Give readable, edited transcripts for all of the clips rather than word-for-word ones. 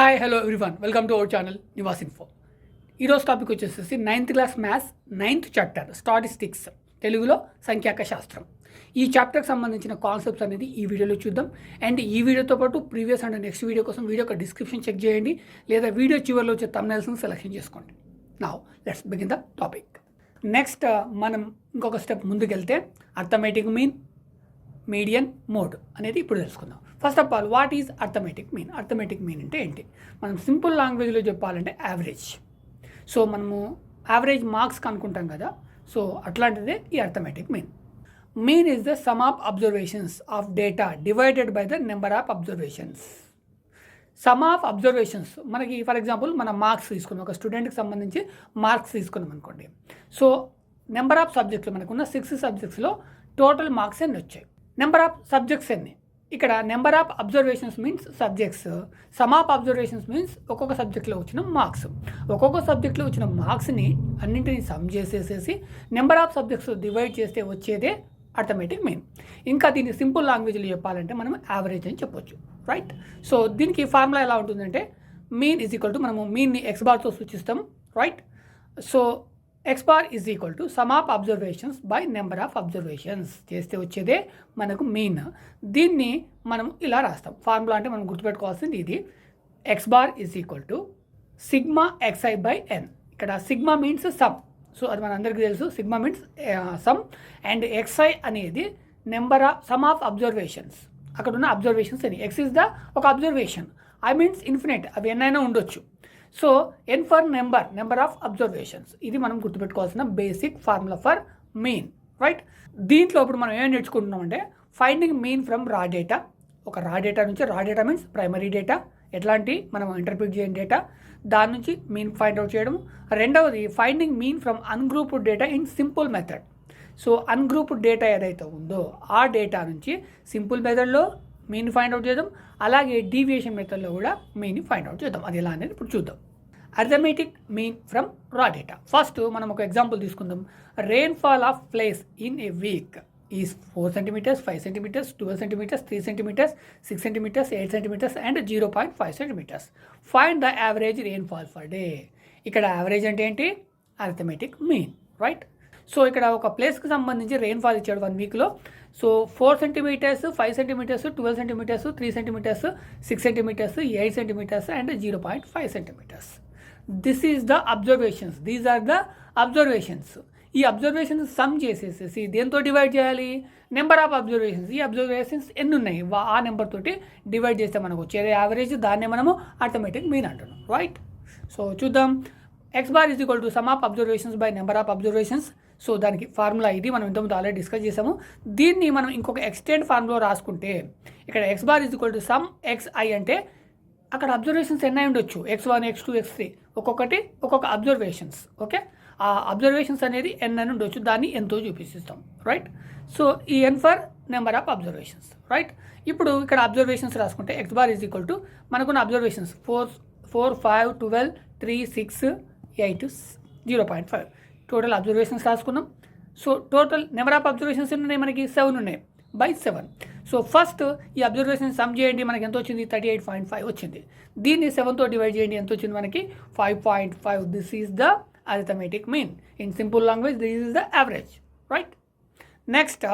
Hi hello everyone welcome to our channel Nivas info. ఈరోజు topic వచ్చేసి 9th class maths 9th chapter statistics, తెలుగులో సంఖ్యాక శాస్త్రం. ఈ చాప్టర్కి సంబంధించిన కాన్సెప్ట్స్ అనేది ఈ వీడియోలో చూద్దాం. అండ్ ఈ వీడియోతో పాటు ప్రీవియస్ అండ్ నెక్స్ట్ వీడియో కోసం వీడియో యొక్క డిస్క్రిప్షన్ చెక్ చేయండి, లేదా వీడియో చివరిలో వచ్చే థంబ్నెయిల్స్ని సెలెక్షన్ చేసుకోండి. Now let's begin the topic. Next మనం ఇంకొక స్టెప్ ముందుకెళ్తే అర్థమెటిక్ మీన్, మీడియన్, మోడ్ అనేది ఇప్పుడు తెలుసుకుందాం. First of all, what is arithmetic mean? Arithmetic mean అంటే ఏంటి? మనం సింపుల్ లాంగ్వేజ్లో చెప్పాలంటే యావరేజ్. సో మనము యావరేజ్ మార్క్స్ కనుక్కుంటాం కదా, సో అట్లాంటిదే ఈ arithmetic mean. Mean is the sum of observations of data divided by the number of observations. Some of observations, మనకి for example మనం మార్క్స్ తీసుకున్నాం, ఒక స్టూడెంట్కి సంబంధించి మార్క్స్ తీసుకున్నాం అనుకోండి. సో నెంబర్ ఆఫ్ సబ్జెక్ట్స్ మనకున్న 6 సబ్జెక్ట్స్లో టోటల్ మార్క్స్ ఎన్ని వచ్చాయి, నెంబర్ ఆఫ్ సబ్జెక్ట్స్ ఎన్ని. ఇక్కడ number of observations means subjects, sum of observations means ఒక్కొక్క సబ్జెక్ట్లో వచ్చిన మార్క్స్. ఒక్కొక్క సబ్జెక్ట్లో వచ్చిన మార్క్స్ని అన్నింటినీ సమ్ చేసేసేసి నెంబర్ ఆఫ్ సబ్జెక్ట్స్ డివైడ్ చేస్తే వచ్చేదే అర్థమెటిక్ మీన్. ఇంకా దీన్ని సింపుల్ లాంగ్వేజ్లో చెప్పాలంటే మనం యావరేజ్ అని చెప్పొచ్చు, రైట్? సో దీనికి ఫార్ములా ఎలా ఉంటుందంటే మీన్ ఈజ్ ఈక్వల్ టు, మనము మీన్ని ఎక్స్ బార్తో సూచిస్తాం, right? So x bar is equal to sum of observations by number of observations చేస్తే వచ్చేదే మనకు మీన్. దీన్ని మనం ఇలా రాస్తాం. ఫార్ములా అంటే మనం గుర్తుపెట్టుకోవాల్సింది ఇది. X bar is equal to sigma x i by n. ఇక్కడ సిగ్మా మీన్స్ సమ్, సో అది మన అందరికీ తెలుసు. Sigma means sum and x i అనేది number of sum of observations. అక్కడ ఉన్న అబ్జర్వేషన్స్ అని, ఎక్స్ ఇస్ ద ఒక అబ్జర్వేషన్, ఐ మీన్స్ ఇన్ఫినిట్, అవి ఎన్నైనా ఉండొచ్చు. So n for number of observations. ఇది మనం గుర్తుపెట్టుకోవాల్సిన basic formula for mean, right? దీంట్లో ఇప్పుడు మనం ఏం నేర్చుకుంటున్నాం అంటే ఫైండింగ్ మీన్ ఫ్రమ్ రా డేటా. ఒక రా డేటా నుంచి, రా డేటా మీన్స్ ప్రైమరీ డేటా, ఎట్లాంటి మనం ఇంటర్ప్రిట్ చేయని డేటా, దాని నుంచి మీన్ ఫైండ్ అవుట్ చేయడం. రెండవది finding mean from ungrouped data in simple method. So ungrouped data ఏదైతే ఉందో ఆ డేటా నుంచి సింపుల్ మెథడ్లో మీన్ ఫైండ్ అవుట్ చేద్దాం, అలాగే డీవియేషన్ మెథడ్లో కూడా మీన్ని ఫైండ్ అవుట్ చేద్దాం. అది ఎలా అనేది ఇప్పుడు చూద్దాం. అర్థమెటిక్ మీన్ ఫ్రమ్ రా డేటా. ఫస్ట్ మనం ఒక ఎగ్జాంపుల్ తీసుకుందాం. Rainfall of place in a week is 4 centimeters, 5 centimeters, 12 centimeters, 3 centimeters, 6 centimeters, 8 centimeters and 0.5 centimeters. Find the average rainfall per day. ఇక్కడ యావరేజ్ అంటే ఏంటి? Arithmetic mean, right? సో ఇక్కడ ఒక ప్లేస్కి సంబంధించి రెయిన్ఫాల్ ఇచ్చాడు 1 వీక్లో. So 4 centimeters, 5 centimeters, 12 centimeters, 3 centimeters, 6 centimeters, 8 centimeters and 0.5 centimeters. This is the observations. These are the observations. ఈ అబ్జర్వేషన్స్ సమ్ చేసేసేసి దేంతో డివైడ్ చేయాలి? Number of observations. ఈ అబ్జర్వేషన్స్ ఎన్ని ఉన్నాయి ఆ నెంబర్ తోటి డివైడ్ చేస్తే మనకు వచ్చేది యావరేజ్. దాన్నే మనము అర్థమెటిక్ మీన్ అంటున్నాం, రైట్? సో చూద్దాం. X bar is equal to sum of observations by number of observations. So దానికి ఫార్ములా ఇది, మనం ఇంతకుముందు ఆల్రెడీ డిస్కస్ చేసాము. దీన్ని మనం ఇంకొక ఎక్స్టెండ్ ఫార్ములా రాసుకుంటే ఇక్కడ X bar is equal to some xi అంటే అక్కడ అబ్జర్వేషన్స్ ఎన్నై ఉండొచ్చు, x1, x2, x3, ఒక్కొక్కటి ఒక్కొక్క అబ్జర్వేషన్స్, ఓకే? ఆ అబ్జర్వేషన్స్ అనేది ఎన్ అని ఉండొచ్చు, దాన్ని ఎంతో చూపిస్తాం, రైట్? సో ఈ N for number of observations, right? ఇప్పుడు ఇక్కడ అబ్జర్వేషన్స్ రాసుకుంటే X bar is equal to మనకున్న అబ్జర్వేషన్స్ 4, 5, 12, 3, 6, 8, 0.5 టోటల్ అబ్జర్వేషన్స్ రాసుకున్నాం. So total number of observations ఉన్నాయి మనకి 7 ఉన్నాయి బై 7. సో ఫస్ట్ ఈ అబ్జర్వేషన్ సమ్ చేయండి, మనకి ఎంత వచ్చింది? 38.5 వచ్చింది. దీన్ని 7తో డివైడ్ చేయండి, ఎంత వచ్చింది మనకి? 5.5. This is the arithmetic mean. In simple language this is the average, right? Next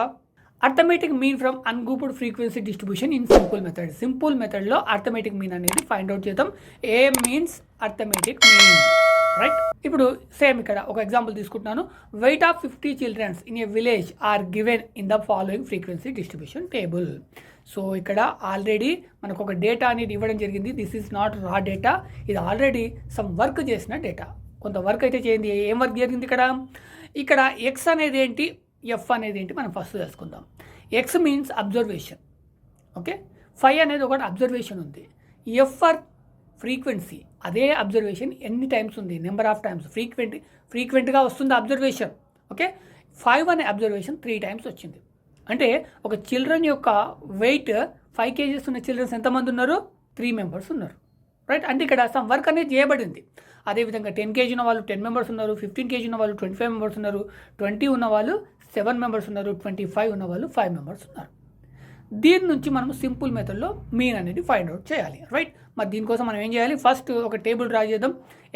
arithmetic mean from ungrouped frequency distribution in simple method. సింపుల్ మెథడ్లో అర్థమెటిక్ మీన్ అనేది ఫైండ్ అవుట్ చేద్దాం. A means arithmetic mean, right? ఇప్పుడు same ఇక్కడ ఒక example తీసుకుంటున్నాను. Weight of 50 childrens in a village are given in the following frequency distribution table. So ఇక్కడ already మనకు ఒక డేటా అనేది ఇవ్వడం జరిగింది. దిస్ ఈజ్ నాట్ రా డేటా, ఇది ఆల్రెడీ సమ్ వర్క్ చేసిన డేటా. కొంత వర్క్ అయితే చేయండి. ఏం వర్క్ జరిగింది ఇక్కడ ఎక్స్ అనేది ఏంటి, ఎఫ్ అనేది ఏంటి మనం ఫస్ట్ తెలుసుకుందాం. X means observation, okay? 5 అనేది ఒకటి అబ్జర్వేషన్ ఉంది. ఎఫ్ ఫర్ ఫ్రీక్వెన్సీ, అదే అబ్జర్వేషన్ ఎన్ని టైమ్స్ ఉంది, నెంబర్ ఆఫ్ టైమ్స్, ఫ్రీక్వెంట్గా వస్తుంది అబ్జర్వేషన్, ఓకే? 5 అనే అబ్జర్వేషన్ 3 times వచ్చింది. అంటే ఒక చిల్డ్రన్ యొక్క వెయిట్ 5 kgs ఉన్న చిల్డ్రన్స్ ఎంతమంది ఉన్నారు? 3 members ఉన్నారు, రైట్? అంటే ఇక్కడ సమ్ వర్క్ అనేది చేయబడింది. అదేవిధంగా 10 kg ఉన్న వాళ్ళు 10 members ఉన్నారు, 15 kg ఉన్న వాళ్ళు 25 members ఉన్నారు, 20 ఉన్న వాళ్ళు 7 members ఉన్నారు, 25 ఉన్న వాళ్ళు 5 members ఉన్నారు. దీని నుంచి మనం సింపుల్ మెథడ్లో మీన్ అనేది ఫైండ్ అవుట్ చేయాలి, రైట్. మరి దీనికోసం మనం ఏం చేయాలి, ఫస్ట్ ఒక టేబుల్ డ్రా చేద్దాం.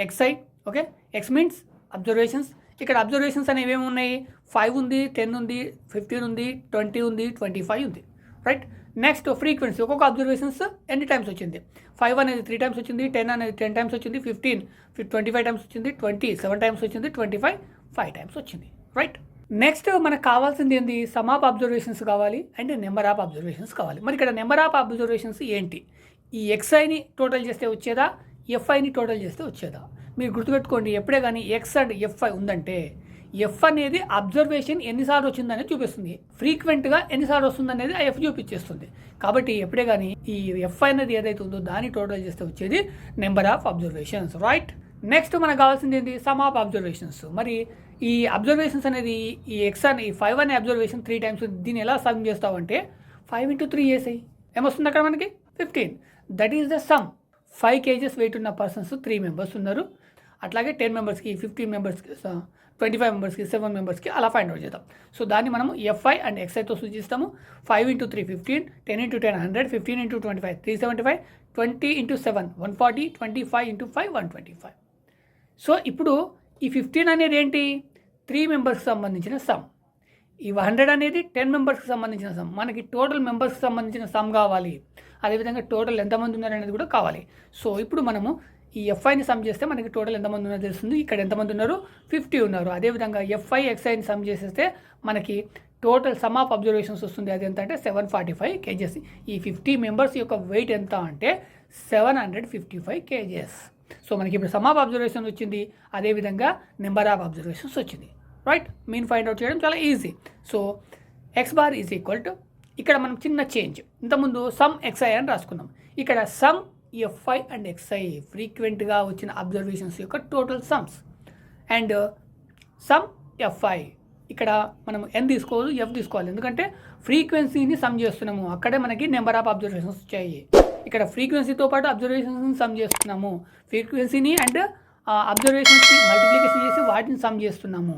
XI, okay, X means observations. ఇక్కడ అబ్జర్వేషన్స్ అనేవి ఏమి ఉన్నాయి, 5 ఉంది, 10 ఉంది, 15 ఉంది, 20 ఉంది, 25 ఉంది, రైట్. నెక్స్ట్ ఫ్రీక్వెన్సీ, ఒక్కొక్క అబ్జర్వేషన్స్ ఎన్ని టైమ్స్ వచ్చింది. 5 అనేది 3 టైమ్స్ వచ్చింది, 10 అనేది 10 టైమ్స్ వచ్చింది, 15 25 టైమ్స్ వచ్చింది, 20 7 టైమ్స్ వచ్చింది, 25 5 టైమ్స్ వచ్చింది, రైట్. నెక్స్ట్ మనకు కావాల్సింది ఏంటి, సమ్ ఆఫ్ అబ్జర్వేషన్స్ కావాలి అండ్ నెంబర్ ఆఫ్ అబ్జర్వేషన్స్ కావాలి. మరి ఇక్కడ నెంబర్ ఆఫ్ అబ్జర్వేషన్స్ ఏంటి, ఈ XIని టోటల్ చేస్తే వచ్చేదా, FIని టోటల్ చేస్తే వచ్చేదా. మీరు గుర్తుపెట్టుకోండి, ఎప్పుడే కానీ X అండ్ FI ఉందంటే F అనేది అబ్జర్వేషన్ ఎన్నిసార్లు వచ్చిందనేది చూపిస్తుంది, ఫ్రీక్వెంట్గా ఎన్నిసార్లు వస్తుందనేది ఆ F చూపించేస్తుంది. కాబట్టి ఎప్పుడే కానీ ఈ FI అనేది ఏదైతే ఉందో దాన్ని టోటల్ చేస్తే వచ్చేది number of observations, right. Next మనకు కావాల్సింది ఏంటి, సమ్ ఆఫ్ అబ్జర్వేషన్స్. మరి ఈ అబ్జర్వేషన్స్ అనేది ఈ X అని 5 అనే అబ్జర్వేషన్ 3 టైమ్స్, దీన్ని ఎలా సమ్ చేస్తామంటే 5 × 3 చేసాయి, ఏమొస్తుంది అక్కడ మనకి 15. That is the sum. 5 kgs weight ఉన్న పర్సన్స్ 3 మెంబర్స్ ఉన్నారు. అట్లాగే 10 మెంబర్స్కి, 15 మెంబర్స్కి, 25 మెంబర్స్కి, 7 మెంబర్స్కి అలా ఫైండ్ అవుట్ చేద్దాం. సో దాన్ని మనము FI అండ్ XIతో సూచిస్తాము. 5 × 3 15, 10 × 10 100, 15 × 25 375, 20 × 7 140, 25 × 5 125. సో ఇప్పుడు ఈ 15 అనేది ఏంటి, 3 మెంబర్స్కి సంబంధించిన సమ్. ఈ 100 అనేది 10 మెంబర్స్కి సంబంధించిన సమ్. మనకి టోటల్ మెంబర్స్కి సంబంధించిన సమ్ కావాలి, అదేవిధంగా టోటల్ ఎంతమంది ఉన్నారు అనేది కూడా కావాలి. సో ఇప్పుడు మనము ఈ FIని సమ్ చేస్తే మనకి టోటల్ ఎంతమంది ఉన్నారో తెలుస్తుంది. ఇక్కడ ఎంతమంది ఉన్నారు, 50 ఉన్నారు. అదేవిధంగా FI XIని సమ్ చేసేస్తే మనకి టోటల్ సమ్ ఆఫ్ అబ్జర్వేషన్స్ వస్తుంది. అది ఎంత అంటే 745 kgs. ఈ 50 మెంబర్స్ యొక్క వెయిట్ ఎంత అంటే 755 kgs. సో మనకి ఇప్పుడు సమ్ ఆఫ్ అబ్జర్వేషన్ వచ్చింది, అదేవిధంగా నెంబర్ ఆఫ్ అబ్జర్వేషన్స్ వచ్చింది, రైట్. మీన్ ఫైండ్ అవుట్ చేయడం చాలా easy. So X bar is equal to, ఇక్కడ మనం చిన్న చేంజ్, ఇంతకుముందు సమ్ XI అని రాసుకున్నాం. ఇక్కడ సమ్ FI అండ్ XI ఫ్రీక్వెంట్గా వచ్చిన అబ్జర్వేషన్స్ యొక్క total sums, and some FI ఇక్కడ మనం N తీసుకోవాలి, F తీసుకోవాలి, ఎందుకంటే ఫ్రీక్వెన్సీని సమ్ చేస్తున్నాము, అక్కడే మనకి నెంబర్ ఆఫ్ అబ్జర్వేషన్స్ వచ్చాయి. ఇక్కడ ఫ్రీక్వెన్సీతో పాటు అబ్జర్వేషన్స్ని సమ్ చేస్తున్నాము, ఫ్రీక్వెన్సీని అండ్ అబ్జర్వేషన్స్ని మల్టిప్లికేషన్ చేసి వాటిని సమ్ చేస్తున్నాము,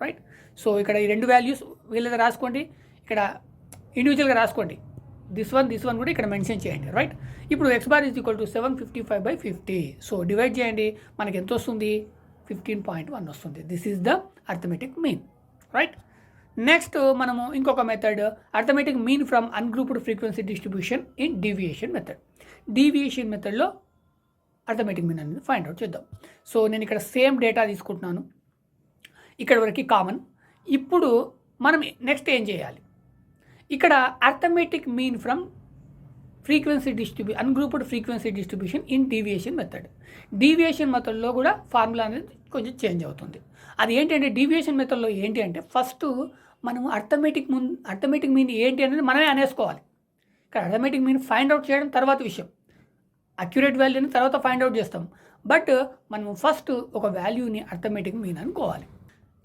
రైట్. సో ఇక్కడ ఈ 2 వాల్యూస్ వీళ్ళది రాసుకోండి, ఇక్కడ ఇండివిజువల్గా రాసుకోండి, దిస్ వన్ కూడా ఇక్కడ మెన్షన్ చేయండి, రైట్. ఇప్పుడు X bar is equal to 755/50. So divide చేయండి, మనకి ఎంత వస్తుంది, 15.1 వస్తుంది. This is the arithmetic mean, right. Next మనము ఇంకొక method, arithmetic mean from ungrouped frequency distribution in deviation method. Deviation మెథడ్లో అర్థమెటిక్ మీన్ అనేది ఫైండ్ అవుట్ చేద్దాం. సో నేను ఇక్కడ సేమ్ డేటా తీసుకుంటున్నాను, ఇక్కడ వరకు కామన్. ఇప్పుడు మనం నెక్స్ట్ ఏం చేయాలి, ఇక్కడ arithmetic mean from ungrouped frequency distribution in deviation method. Deviation మెథడ్లో కూడా ఫార్ములా అనేది కొంచెం చేంజ్ అవుతుంది. అది ఏంటంటే డీవియేషన్ మెథడ్లో ఏంటి అంటే ఫస్ట్ మనం అర్థమెటిక్ మీన్ ఏంటి అనేది మనమే అనేసుకోవాలి. ఇక్కడ అర్థమెటిక్ మీన్ ఫైండ్ అవుట్ చేయడం తర్వాత విషయం, అక్యురేట్ వాల్యూని తర్వాత ఫైండ్ అవుట్ చేస్తాం. బట్ మనం ఫస్ట్ ఒక వాల్యూని అర్థమెటిక్ మీన్ అనుకోవాలి.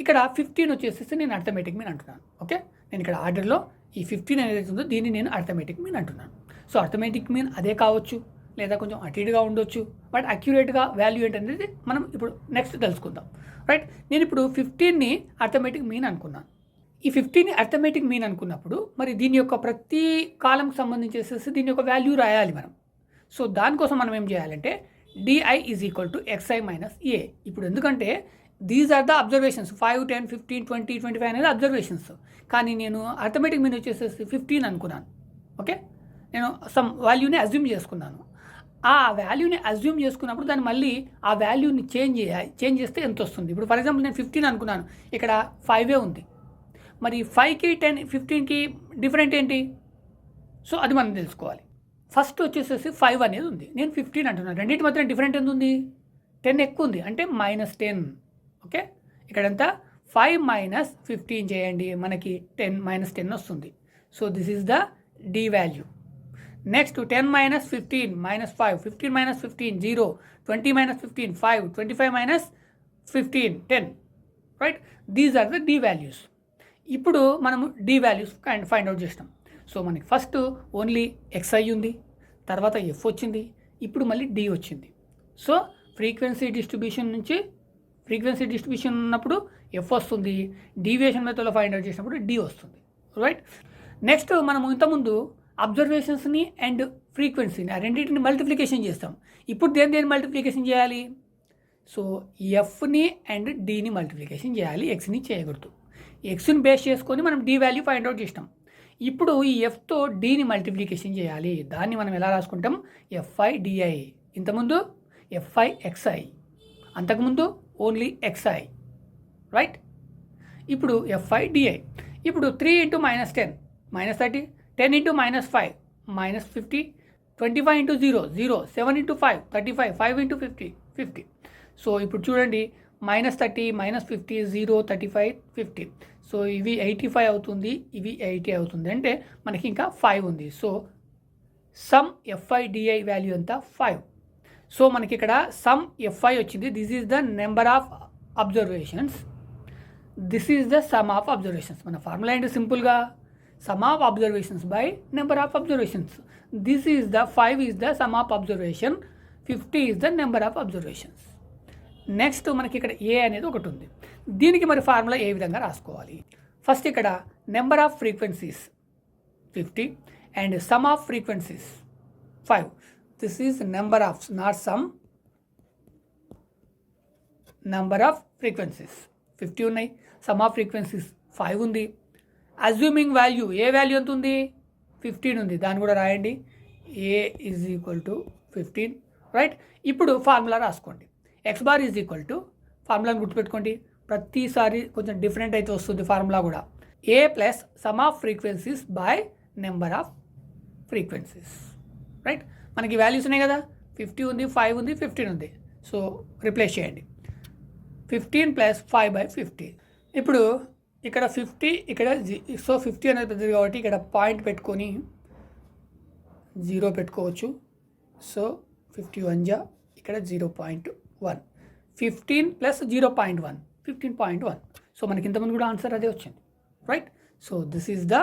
ఇక్కడ 15 వచ్చేసి నేను అర్థమెటిక్ మీన్ అంటున్నాను, ఓకే. నేను ఇక్కడ ఆర్డర్లో ఈ 15 అనేది ఉందో దీన్ని నేను అర్థమెటిక్ మీన్ అంటున్నాను. సో అర్థమెటిక్ మీన్ అదే కావచ్చు, లేదా కొంచెం అటు ఇటుగా ఉండొచ్చు, బట్ అక్యురేట్గా వాల్యూ ఏంటనేది మనం ఇప్పుడు నెక్స్ట్ తెలుసుకుందాం, రైట్. నేను ఇప్పుడు 15ని అర్థమెటిక్ మీన్ అనుకున్నాను. ఈ 15ని అర్థమెటిక్ మీన్ అనుకున్నప్పుడు మరి దీని యొక్క ప్రతి కాలంకి సంబంధించేసేసి దీని యొక్క వాల్యూ రాయాలి మనం. సో దానికోసం మనం ఏం చేయాలంటే DI is equal to XI minus A. ఇప్పుడు ఎందుకంటే దీస్ ఆర్ ద అబ్జర్వేషన్స్, 5, 10, 15, 20, 25 అనేది అబ్జర్వేషన్స్. కానీ నేను అర్థమెటిక్ మీన్ వచ్చేసేసి 15 అనుకున్నాను, ఓకే. నేను సమ్ వాల్యూని అజ్యూమ్ చేసుకున్నాను. ఆ వాల్యూని అజ్యూమ్ చేసుకున్నప్పుడు దాన్ని మళ్ళీ ఆ వాల్యూని చేంజ్ చేస్తే ఎంత వస్తుంది. ఇప్పుడు ఫర్ ఎగ్జాంపుల్ నేను 15 అనుకున్నాను, ఇక్కడ 5 ఉంది. మరి 5కి 10, 15కి డిఫరెంట్ ఏంటి, సో అది మనం తెలుసుకోవాలి. ఫస్ట్ వచ్చేసేసి 5 అనేది ఉంది, నేను 15 అంటున్నాను. రెండింటి మధ్య డిఫరెంట్ ఎంత ఉంది, 10 ఎక్కువ ఉంది, అంటే -10, ఓకే. ఇక్కడంతా 5 - 15 చేయండి, మనకి -10 వస్తుంది. So this is the D value. Next 10 - 15 -5, 15 - 15 0, 20 - 15 5, 25 - 15 10, right. These are the D values. ఇప్పుడు మనము D వాల్యూస్ ఫైండ్ అవుట్ చేస్తాం. సో మనకి ఫస్ట్ ఓన్లీ XI ఉంది, తర్వాత F వచ్చింది, ఇప్పుడు మళ్ళీ D వచ్చింది. సో ఫ్రీక్వెన్సీ డిస్ట్రిబ్యూషన్ ఉన్నప్పుడు F వస్తుంది, డీవియేషన్ మెథడ్లో ఫైండ్ అవుట్ చేసినప్పుడు D వస్తుంది, రైట్. నెక్స్ట్ మనము ఇంతకుముందు అబ్జర్వేషన్స్ని అండ్ ఫ్రీక్వెన్సీని ఆ రెండింటిని మల్టిప్లికేషన్ చేస్తాం. ఇప్పుడు దేని మల్టిప్లికేషన్ చేయాలి? సో ఎఫ్ని అండ్ డీని మల్టిప్లికేషన్ చేయాలి, ఎక్స్ని చేయకూడదు. ఎక్స్ని బేస్ చేసుకొని మనం డి వాల్యూ ఫైండ్ అవుట్ చేసినాం. ఇప్పుడు ఈ ఎఫ్తో డీని మల్టిప్లికేషన్ చేయాలి. దాన్ని మనం ఎలా రాసుకుంటాం? FI DI. ఇంతకుముందు ఎఫ్ఐ ఎక్స్ఐ, అంతకుముందు ఓన్లీ ఎక్స్ఐ, రైట్? ఇప్పుడు ఎఫ్ఐ డిఐ. ఇప్పుడు 3 × -10 -30, 10 × -5 -50, 25 × 0 0, 7 × 5 35, 5 × 50 50. సో ఇప్పుడు చూడండి, -30 -50 0 35 50. సో ఇవి 85 అవుతుంది, ఇవి 80 అవుతుంది. అంటే మనకి ఇంకా 5 ఉంది. So sum FI DI value ఎంత? 5. సో మనకి ఇక్కడ సమ్ ఎఫ్ఐ వచ్చింది. This is the number of observations, this is the sum of observations. మన ఫార్ములా ఏంటి? సింపుల్గా sum of observations by number of observations. This is the 5 is the sum of observation, 50 is the number of observations. Next మనకి ఇక్కడ ఏ అనేది ఒకటి ఉంది. దీనికి మరి ఫార్ములా ఏ విధంగా రాసుకోవాలి? ఫస్ట్ ఇక్కడ number of frequencies 50 and some of frequencies 5. This is number of, not some, number of frequencies 50 ఉన్నాయి, సమ్ ఆఫ్ ఫ్రీక్వెన్సీస్ 5 ఉంది. అజ్యూమింగ్ వాల్యూ, ఏ వాల్యూ ఎంత ఉంది? 15 ఉంది. దాన్ని కూడా రాయండి, a is equal to 15, right? ఇప్పుడు ఫార్ములా రాసుకోండి. X bar is equal to, ఫార్ములాని గుర్తుపెట్టుకోండి, ప్రతిసారి కొంచెం డిఫరెంట్ అయితే వస్తుంది ఫార్ములా కూడా. A plus sum of frequencies by number of frequencies, right? మనకి వాల్యూస్ ఉన్నాయి కదా, 50 ఉంది, 5 ఉంది, 15 ఉంది. సో రిప్లేస్ చేయండి. 15 + 5/50. ఇప్పుడు ఇక్కడ 50, ఇక్కడ సో 50 అనేది పెద్దది కాబట్టి ఇక్కడ పాయింట్ పెట్టుకొని 0 పెట్టుకోవచ్చు. సో 51 జా ఇక్కడ 0.1, 15 + 0.1 15.1. సో మనకి ఇంతకుముందు కూడా ఆన్సర్ అదే వచ్చింది, right? So this is the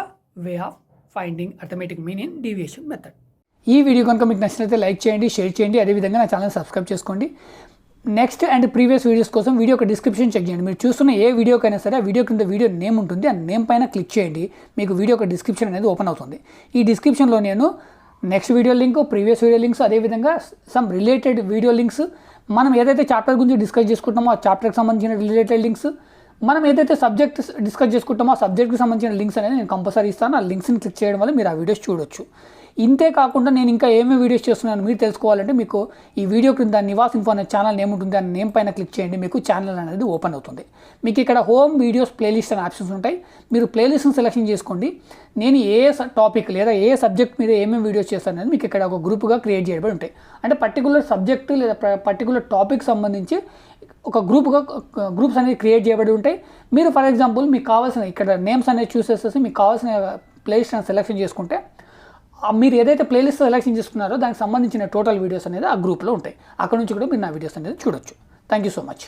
way of finding arithmetic mean in deviation method. ఈ వీడియో కనుక మీకు నచ్చినట్లయితే లైక్ చేయండి, షేర్ చేయండి, అదేవిధంగా నా ఛానల్ సబ్స్క్రైబ్ చేసుకోండి. నెక్స్ట్ అండ్ ప్రీవియస్ వీడియోస్ కోసం వీడియో యొక్క డిస్క్రిప్షన్ చెక్ చేయండి. మీరు చూస్తున్న ఏ వీడియోకైనా సరే ఆ వీడియో కింద వీడియో నేమ్ ఉంటుంది, ఆ నేమ్ పైన క్లిక్ చేయండి, మీకు వీడియో యొక్క డిస్క్రిప్షన్ అనేది ఓపెన్ అవుతుంది. ఈ డిస్క్రిప్షన్లో నేను next video link, previous video links, అదేవిధంగా సమ్ రిలేటెడ్ వీడియో లింక్స్, మనం ఏదైతే చాప్టర్ గురించి డిస్కస్ చేసుకుంటామో ఆ చాప్టర్కి సంబంధించిన రిలేటెడ్ లింక్స్, మనం ఏదైతే సబ్జెక్ట్ డిస్కస్ చేసుకుంటామో ఆ సబ్జెక్ట్కి సంబంధించిన లింక్స్ అనేది నేను కంపల్సరీ ఇస్తాను. ఆ లింక్స్ని క్లిక్ చేయడం వల్ల మీరు ఆ వీడియోస్ చూడొచ్చు. ఇంతే కాకుండా నేను ఇంకా ఏమేమి వీడియోస్ చేస్తున్నాను మీరు తెలుసుకోవాలంటే మీకు ఈ వీడియో క్రింద నివాస్ ఇన్ఫో అనే ఛానల్ నేమ్ ఉంటుంది, ఆ నేమ్ పైన క్లిక్ చేయండి, మీకు ఛానల్ అనేది ఓపెన్ అవుతుంది. మీకు ఇక్కడ హోమ్ వీడియోస్ ప్లేలిస్ట్ అనే ఆప్షన్స్ ఉంటాయి. మీరు ప్లేలిస్ట్ని సెలెక్షన్ చేసుకోండి. నేను ఏ టాపిక్ లేదా ఏ సబ్జెక్ట్ మీద ఏమేమి వీడియోస్ చేస్తాను అనేది మీకు ఇక్కడ ఒక గ్రూప్గా క్రియేట్ చేయబడి ఉంటాయి. అంటే పర్టికులర్ సబ్జెక్టు లేదా పర్టికులర్ టాపిక్ సంబంధించి ఒక గ్రూప్స్ అనేది క్రియేట్ చేయబడి ఉంటాయి. మీరు ఫర్ ఎగ్జాంపుల్ మీకు కావాల్సిన ఇక్కడ నేమ్స్ అనేది చూస్ చేసేసి మీకు కావాల్సిన ప్లేలిస్ట్ అనేది సెలెక్షన్ చేసుకుంటే మీరు ఏదైతే ప్లేలిస్ట్ సెలెక్షన్ చేసుకున్నారో దానికి సంబంధించిన టోటల్ వీడియోస్ అనేది ఆ గ్రూప్లో ఉంటాయి. అక్కడ నుంచి కూడా మీరు నా వీడియోస్ అనేది చూడొచ్చు. Thank you so much.